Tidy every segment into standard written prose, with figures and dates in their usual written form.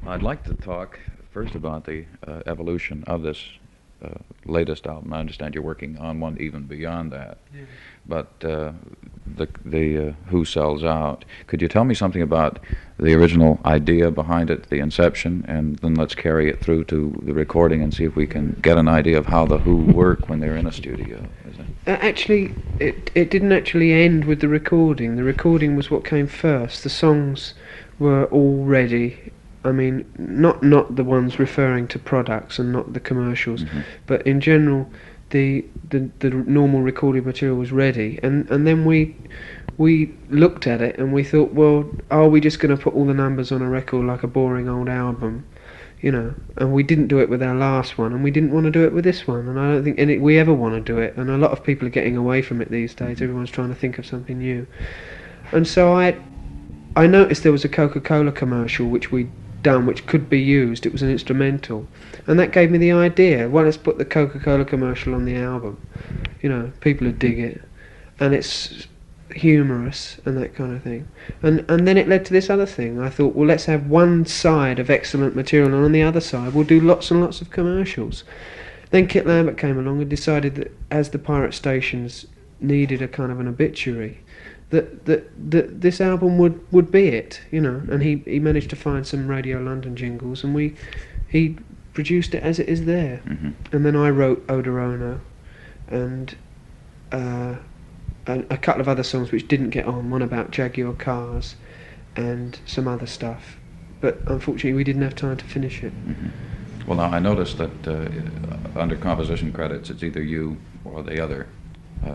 I'd like to talk first about the evolution of this latest album. I understand you're working on one even beyond that. Yeah. But the Who Sells Out. Could you tell me something about the original idea behind it, the inception, and then let's carry it through to the recording and see if we can get an idea of how the Who work when they're in a studio? Actually, it didn't actually end with the recording. The recording was what came first. The songs were all ready. I mean, not the ones referring to products and not the commercials, but in general, the normal recorded material was ready, and then we looked at it and we thought, well, are we just going to put all the numbers on a record like a boring old album, you know? And we didn't do it with our last one, and we didn't want to do it with this one, and I don't think we ever want to do it. And a lot of people are getting away from it these days. Everyone's trying to think of something new, and so I noticed there was a Coca-Cola commercial which we'd done, which could be used. It was an instrumental, and that gave me the idea, well, let's put the Coca-Cola commercial on the album, you know, people would dig it, and it's humorous and that kind of thing, and then it led to this other thing. I thought, well, let's have one side of excellent material, and on the other side we'll do lots and lots of commercials. Then Kit Lambert came along and decided that as the pirate stations needed a kind of an obituary, that this album would be it, you know, and he managed to find some Radio London jingles, and he produced it as it is there. And then I wrote Oda Ono and a couple of other songs which didn't get on, one about Jaguar cars and some other stuff, but unfortunately we didn't have time to finish it. Well, now I noticed that under composition credits it's either you or the other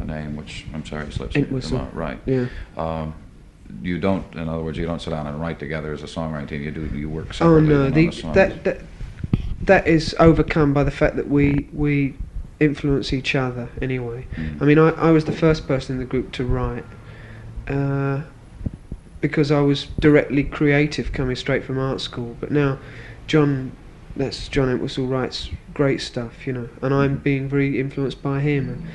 name, which I'm sorry slips me from out. Right. Yeah. You don't, in other words, you don't sit down and write together as a songwriting team. You work separately. Oh no, on the songs. that is overcome by the fact that we influence each other anyway. I mean, I was the first person in the group to write because I was directly creative, coming straight from art school. But now John Entwistle writes great stuff, you know, and I'm being very influenced by him.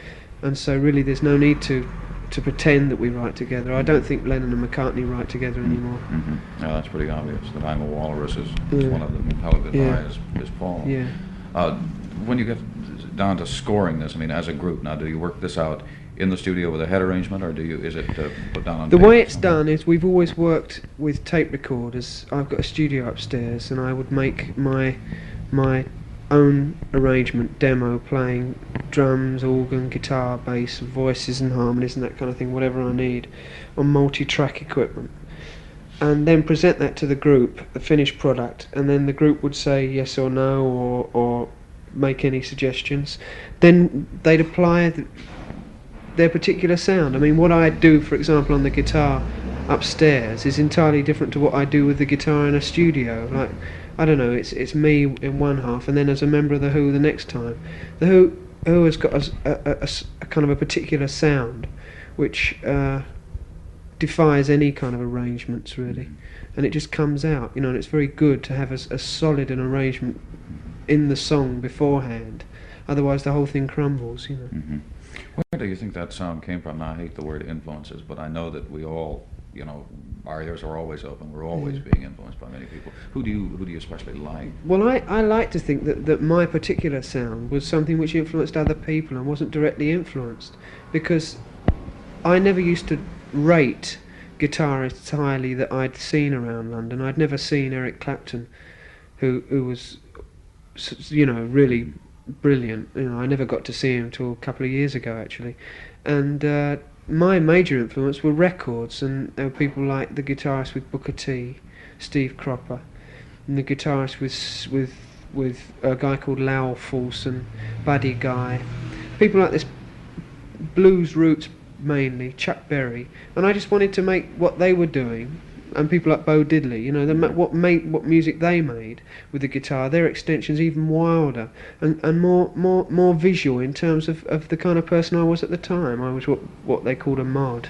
And so really there's no need to pretend that we write together. I don't think Lennon and McCartney write together anymore. Yeah, that's pretty obvious. That I'm a Walrus is one of them. Hell of Goodbye is Paul. Yeah. When you get down to scoring this, I mean, as a group, now do you work this out in the studio with a head arrangement, or is it put down on the tape? way it's done is we've always worked with tape recorders. I've got a studio upstairs, and I would make my own arrangement demo, playing drums, organ, guitar, bass, voices and harmonies and that kind of thing, whatever I need, on multi-track equipment, and then present that to the group, the finished product, and then the group would say yes or no, or make any suggestions. Then they'd apply their particular sound. I mean, what I do, for example, on the guitar upstairs is entirely different to what I do with the guitar in a studio. Like, I don't know, it's me in one half, and then as a member of the Who the next time. The Who has got a kind of a particular sound which defies any kind of arrangements, really, and it just comes out, you know, and it's very good to have a solid an arrangement in the song beforehand, otherwise the whole thing crumbles, you know. Where do you think that sound came from? Now, I hate the word influences, but I know that we all, you know, our ears are always open. We're always being influenced by many people. Who do you especially like? Well, I like to think that my particular sound was something which influenced other people and wasn't directly influenced, because I never used to rate guitarists highly that I'd seen around London. I'd never seen Eric Clapton, who was, you know, really brilliant. You know, I never got to see him till a couple of years ago, actually, and my major influence were records, and there were people like the guitarist with Booker T, Steve Cropper, and the guitarist with a guy called Lowell Fulson, Buddy Guy, people like this, blues roots mainly, Chuck Berry, and I just wanted to make what they were doing, and people like Bo Diddley, you know, what music they made with the guitar, their extensions even wilder and more visual in terms of the kind of person I was at the time. I was what they called a mod,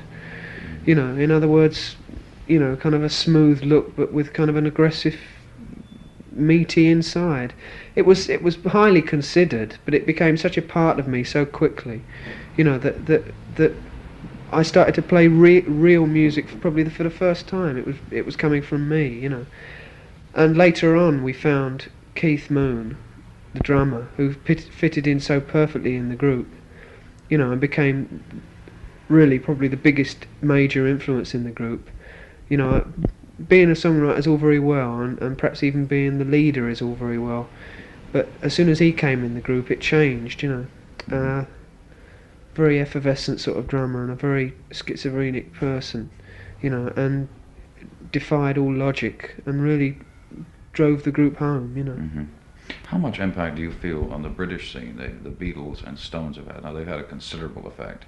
you know, in other words, you know, kind of a smooth look but with kind of an aggressive, meaty inside. It was highly considered, but it became such a part of me so quickly, you know, that I started to play real music for the first time. It was coming from me, you know. And later on we found Keith Moon, the drummer, who fitted in so perfectly in the group, you know, and became really probably the biggest major influence in the group. You know, being a songwriter is all very well, and perhaps even being the leader is all very well, but as soon as he came in the group it changed, you know. Very effervescent sort of drummer and a very schizophrenic person, you know, and defied all logic and really drove the group home, you know. Mm-hmm. How much impact do you feel on the British scene the Beatles and Stones have had? Now, they've had a considerable effect,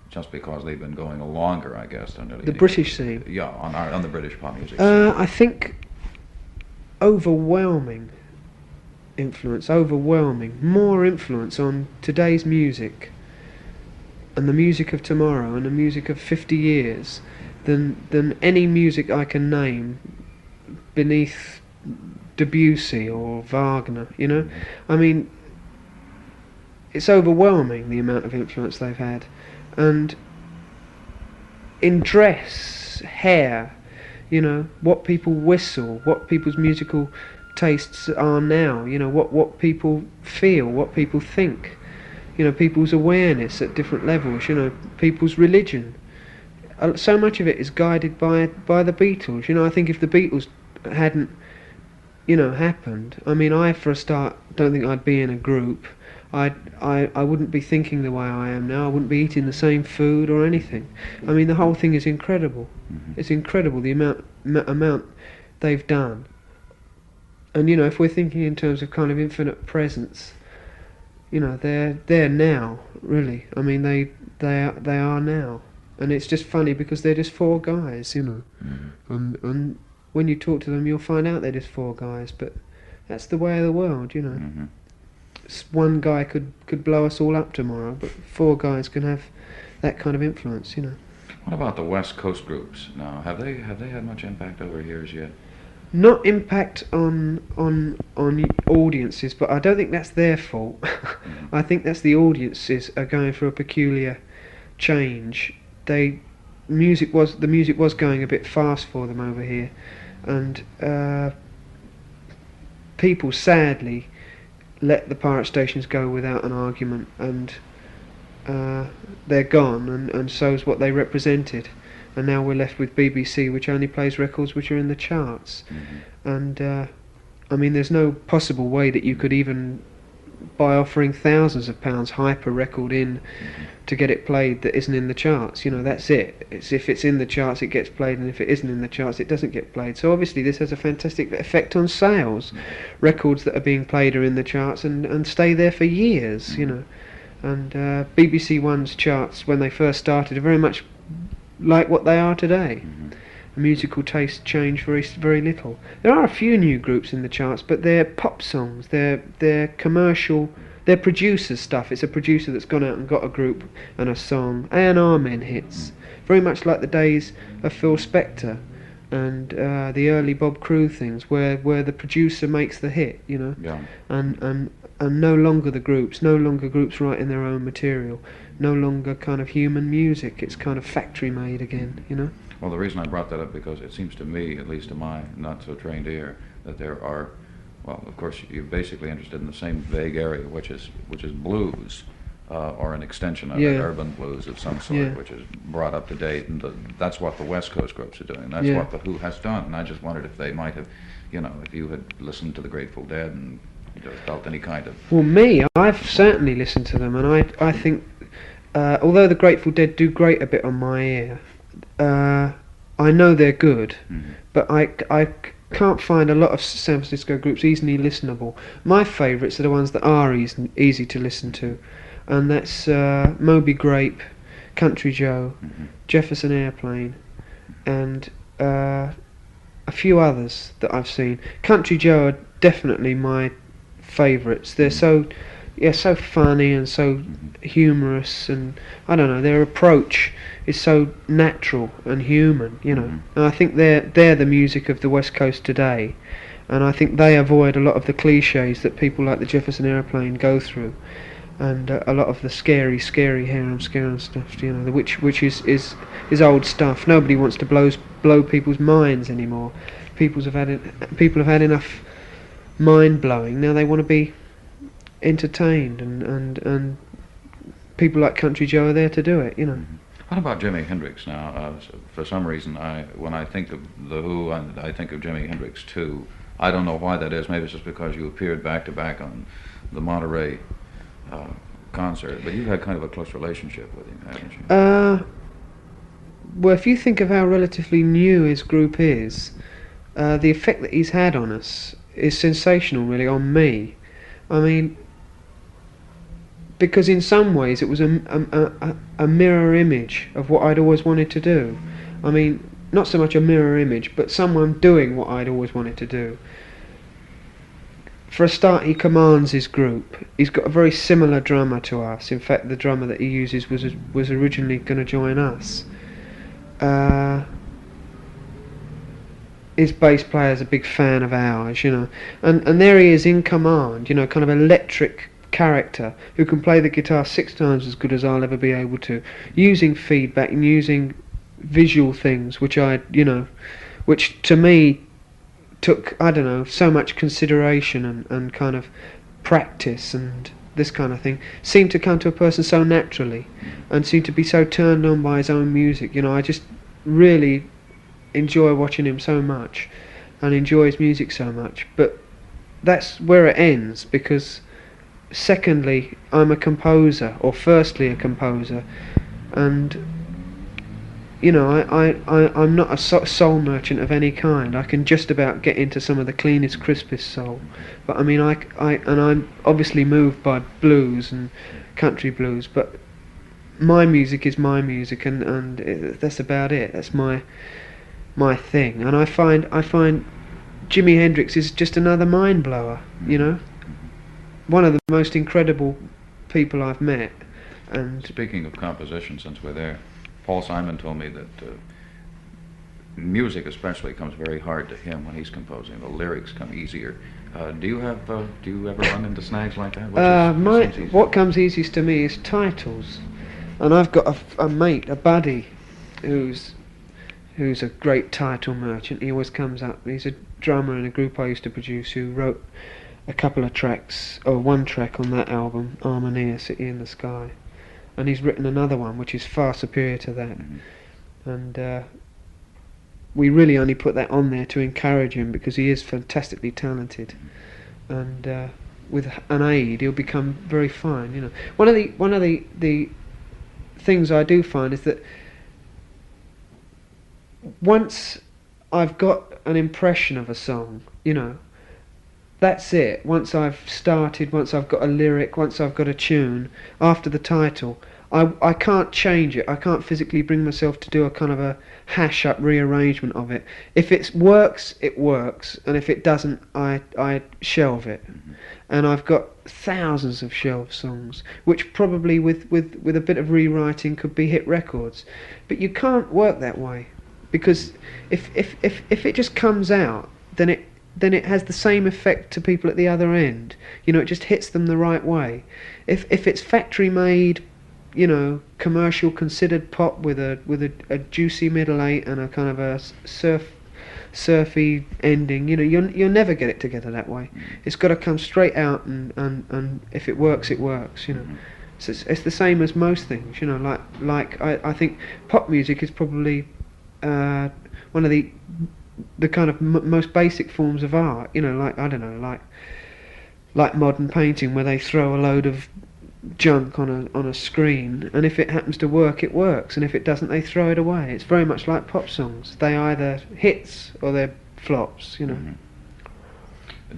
just because they've been going longer, I guess, than the British scene. Yeah, on the British pop music scene. I think overwhelming influence, more influence on today's music and the music of tomorrow and the music of 50 years than any music I can name beneath Debussy or Wagner, you know. I mean, it's overwhelming the amount of influence they've had. And in dress, hair, you know, what people whistle, what people's musical tastes are now, you know, what people feel, what people think, you know, people's awareness at different levels, you know, people's religion. So much of it is guided by the Beatles. You know, I think if the Beatles hadn't, you know, happened, I mean, I for a start don't think I'd be in a group. I wouldn't be thinking the way I am now. I wouldn't be eating the same food or anything. I mean, the whole thing is incredible. Mm-hmm. It's incredible the amount they've done. And you know, if we're thinking in terms of kind of infinite presence, you know, they're now, really. I mean, they are now. And it's just funny because they're just four guys, you know. Mm-hmm. And when you talk to them, you'll find out they're just four guys. But that's the way of the world, you know. Mm-hmm. One guy could blow us all up tomorrow, but four guys can have that kind of influence, you know. What about the West Coast groups now? Have they had much impact over here as yet? Not impact on audiences, but I don't think that's their fault. Mm-hmm. I think that's the audiences are going through a peculiar change. The music was going a bit fast for them over here, and people sadly let the pirate stations go without an argument, and they're gone, and so's what they represented. And now we're left with BBC, which only plays records which are in the charts. Mm-hmm. And I mean, there's no possible way that you could even, by offering thousands of pounds, hype a record in mm-hmm. to get it played that isn't in the charts. You know, that's it. It's if it's in the charts, it gets played, and if it isn't in the charts, it doesn't get played. So obviously this has a fantastic effect on sales. Mm-hmm. Records that are being played are in the charts and stay there for years, mm-hmm. you know. And BBC One's charts, when they first started, are very much like what they are today. Mm-hmm. Musical tastes change very, very little. There are a few new groups in the charts, but they're pop songs, they're commercial, they're producers' stuff. It's a producer that's gone out and got a group and a song. A&R men hits, very much like the days of Phil Spector and the early Bob Crew things, where the producer makes the hit, you know. Yeah. And no longer groups writing their own material, no longer kind of human music. It's kind of factory made again, you know. Well, the reason I brought that up, because it seems to me, at least to my not so trained ear, that there are, well, of course, you're basically interested in the same vague area, which is blues, or an extension of it, urban blues of some sort, which is brought up to date, and that's what the West Coast groups are doing. That's what the Who has done, and I just wondered if they might have, you know, if you had listened to the Grateful Dead and felt any kind of... Well, me, I've certainly listened to them, and I think, although the Grateful Dead do grate a bit on my ear, I know they're good, mm-hmm. but I can't find a lot of San Francisco groups easily listenable. My favourites are the ones that are easy to listen to, and that's Moby Grape, Country Joe, mm-hmm. Jefferson Airplane, and a few others that I've seen. Country Joe are definitely my favourites. They're so funny and so humorous, and I don't know, their approach is so natural and human, you know. Mm-hmm. And I think they're the music of the West Coast today, and I think they avoid a lot of the cliches that people like the Jefferson Airplane go through, and a lot of the scary harem stuff, you know, which is old stuff. Nobody wants to blow people's minds anymore. people have had enough mind blowing. Now they want to be entertained, and people like Country Joe are there to do it. What about Jimi Hendrix now? For some reason, when I think of The Who, I think of Jimi Hendrix too. I don't know why that is. Maybe it's just because you appeared back to back on the Monterey concert, but you've had kind of a close relationship with him, haven't you? Well, if you think of how relatively new his group is, the effect that he's had on us is sensational, really, on me. I mean, because in some ways it was a mirror image of what I'd always wanted to do. I mean, not so much a mirror image, but someone doing what I'd always wanted to do. For a start, he commands his group. He's got a very similar drummer to us. In fact, the drummer that he uses was originally going to join us. His bass player's a big fan of ours, and there he is in command, kind of electric character who can play the guitar 6 times as good as I'll ever be able to, using feedback and using visual things which which to me took, I don't know, so much consideration and kind of practice and this kind of thing, seemed to come to a person so naturally and seemed to be so turned on by his own music. I just really enjoy watching him so much and enjoy his music so much. But that's where it ends, because secondly, I'm a composer, or firstly a composer, and I'm not a soul merchant of any kind. I can just about get into some of the cleanest, crispest soul, but I mean, I'm obviously moved by blues and country blues, but my music is my music, and that's about it. That's my thing, and I find Jimi Hendrix is just another mind blower. One of the most incredible people I've met. And speaking of composition, since we're there, Paul Simon told me that music especially comes very hard to him when he's composing. The lyrics come easier. Do you ever run into snags like that? What comes easiest to me is titles, and I've got a mate, a buddy, who's a great title merchant. He always comes up. He's a drummer in a group I used to produce who wrote a couple of tracks, or one track on that album, Harmonia, City in the Sky, and he's written another one which is far superior to that. And we really only put that on there to encourage him, because he is fantastically talented, and with an aid he'll become very fine. One of the things I do find is that once I've got an impression of a song, that's it. Once I've started, once I've got a lyric, once I've got a tune, after the title, I can't change it. I can't physically bring myself to do a kind of a hash-up rearrangement of it. If it works, it works, and if it doesn't, I shelve it. And I've got thousands of shelved songs, which probably with a bit of rewriting could be hit records. But you can't work that way, because if it just comes out, then it has the same effect to people at the other end. It just hits them the right way. If it's factory made, commercial considered pop with a juicy middle eight and a kind of a surfy ending, you'll never get it together that way. It's got to come straight out, and if it works, it works. So it's the same as most things. I think pop music is probably one of the kind of most basic forms of art. Like modern painting, where they throw a load of junk on a screen, and if it happens to work, it works, and if it doesn't, they throw it away. It's very much like pop songs. They either hits or they're flops. Do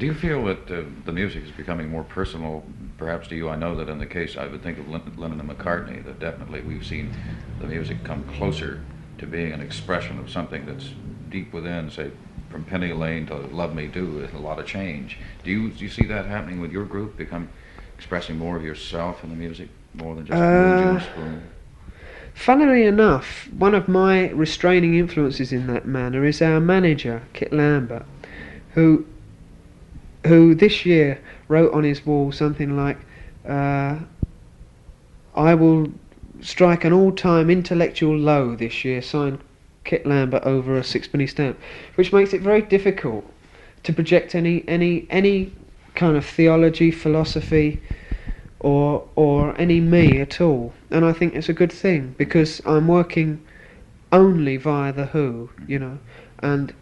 you feel that the music is becoming more personal, perhaps to you? I know that in the case, I would think of Lennon and McCartney, that definitely we've seen the music come closer to being an expression of something that's deep within, say, from Penny Lane to Love Me Do. There's a lot of change. Do you see that happening with your group, expressing more of yourself in the music, more than just mood and spoon? Funnily enough, one of my restraining influences in that manner is our manager, Kit Lambert, who this year wrote on his wall something like, I will strike an all-time intellectual low this year, signed Kit Lambert over a sixpenny stamp, which makes it very difficult to project any kind of theology, philosophy, or any me at all. And I think it's a good thing, because I'm working only via the Who, you know, and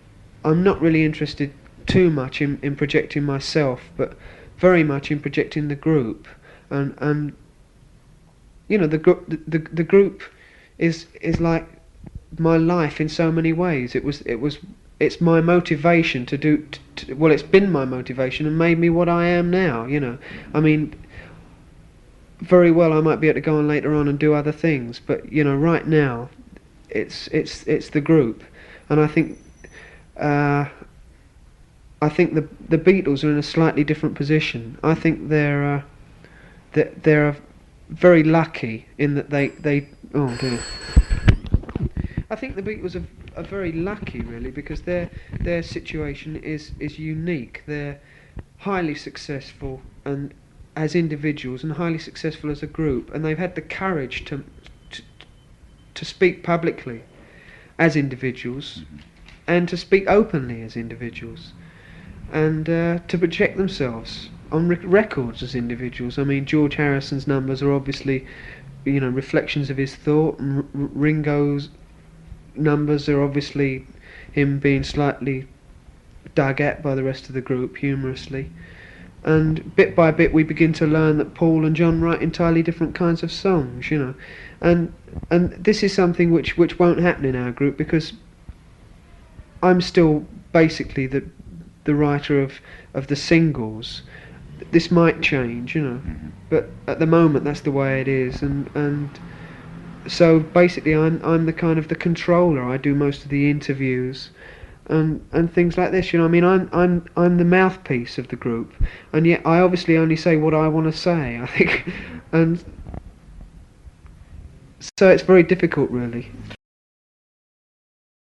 I'm not really interested too much in projecting myself, but very much in projecting the group, and you know, the group is like my life in so many ways. It's my motivation to do. Well, it's been my motivation and made me what I am now. You know, I mean, very well I might be able to go on later on and do other things, but you know, right now, it's the group, and I think the Beatles are in a slightly different position. I think they're very lucky in that they oh dear. I think the Beatles are very lucky, really, because their situation is unique. They're highly successful and as individuals, and highly successful as a group, and they've had the courage to speak publicly as individuals, and to speak openly as individuals, and to project themselves on records as individuals. I mean, George Harrison's numbers are obviously, you know, reflections of his thought, and Ringo's numbers are obviously him being slightly dug at by the rest of the group humorously. And bit by bit we begin to learn that Paul and John write entirely different kinds of songs, you know. And this is something which won't happen in our group, because I'm still basically the writer of the singles. This might change, you know, but at the moment that's the way it is, and so basically I'm the kind of the controller. I do most of the interviews and things like this, you know. I mean, I'm the mouthpiece of the group, and yet I obviously only say what I want to say, I think, and so it's very difficult, really.